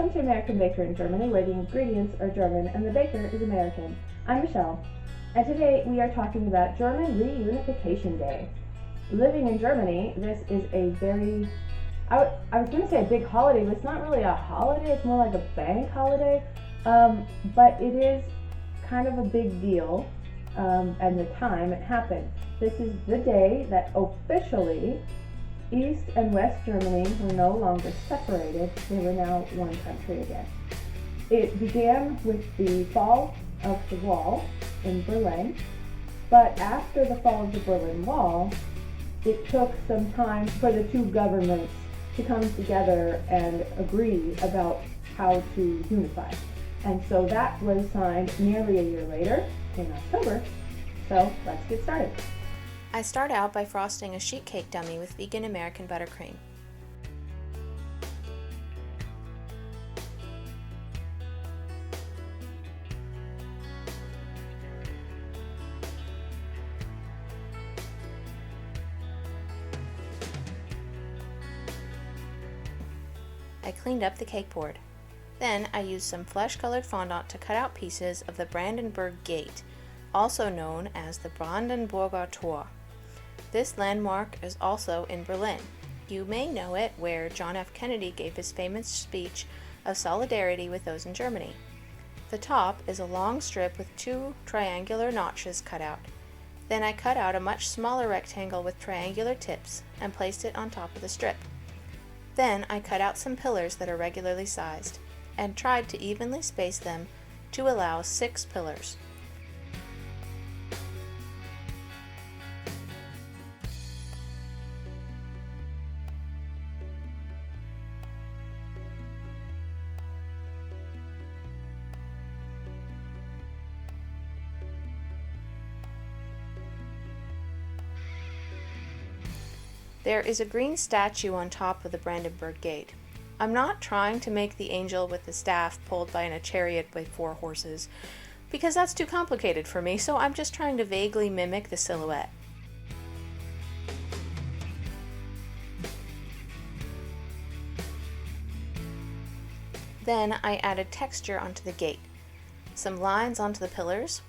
Welcome to American Baker in Germany, where the ingredients are German and the baker is American. I'm Michelle, and today we are talking about German Reunification Day. Living in Germany, this is a very, I was going to say a big holiday, but it's not really a holiday, it's more like a bank holiday, but it is kind of a big deal, and the time it happened. This is the day that officially East and West Germany were no longer separated, they were now one country again. It began with the fall of the wall in Berlin, but after the fall of the Berlin Wall, it took some time for the two governments to come together and agree about how to unify. And so that was signed nearly a year later, in October. So let's get started. I start out by frosting a sheet cake dummy with vegan American buttercream. I cleaned up the cake board. Then I used some flesh-colored fondant to cut out pieces of the Brandenburg Gate, also known as the Brandenburger Tor. This landmark is also in Berlin. You may know it where John F. Kennedy gave his famous speech of solidarity with those in Germany. The top is a long strip with two triangular notches cut out. Then I cut out a much smaller rectangle with triangular tips and placed it on top of the strip. Then I cut out some pillars that are regularly sized and tried to evenly space them to allow 6 pillars. There is a green statue on top of the Brandenburg Gate. I'm not trying to make the angel with the staff pulled by in a chariot by 4 horses, because that's too complicated for me, so I'm just trying to vaguely mimic the silhouette. Then I added texture onto the gate, some lines onto the pillars,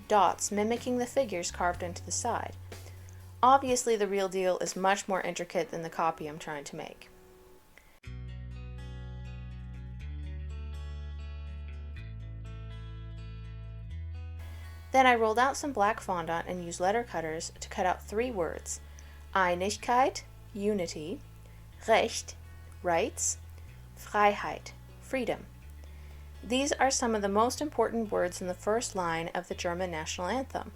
dots mimicking the figures carved into the side. Obviously, the real deal is much more intricate than the copy I'm trying to make. Then I rolled out some black fondant and used letter cutters to cut out 3 words: Einigkeit, unity; Recht, rights; Freiheit, freedom. These are some of the most important words in the first line of the German national anthem.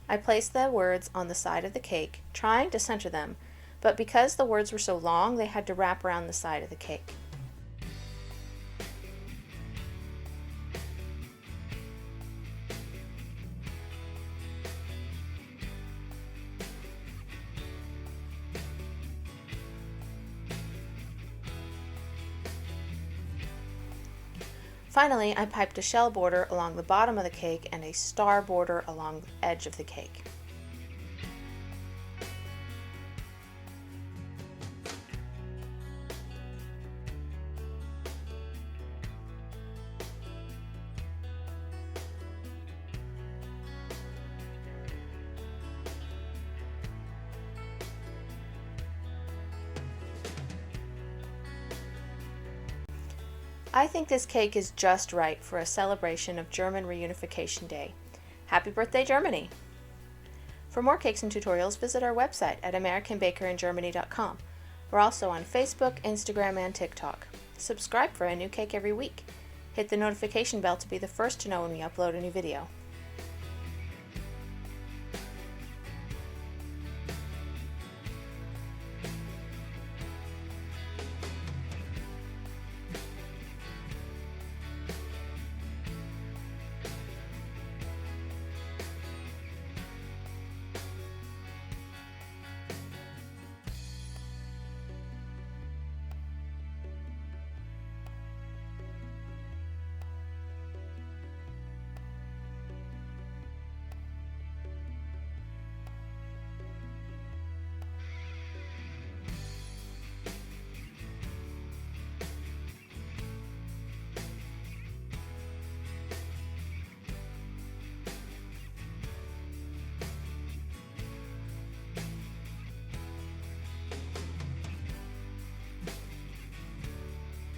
I placed the words on the side of the cake, trying to center them, but because the words were so long, they had to wrap around the side of the cake. Finally, I piped a shell border along the bottom of the cake and a star border along the edge of the cake. I think this cake is just right for a celebration of German Reunification Day. Happy birthday, Germany! For more cakes and tutorials, visit our website at AmericanBakerInGermany.com. We're also on Facebook, Instagram, and TikTok. Subscribe for a new cake every week. Hit the notification bell to be the first to know when we upload a new video.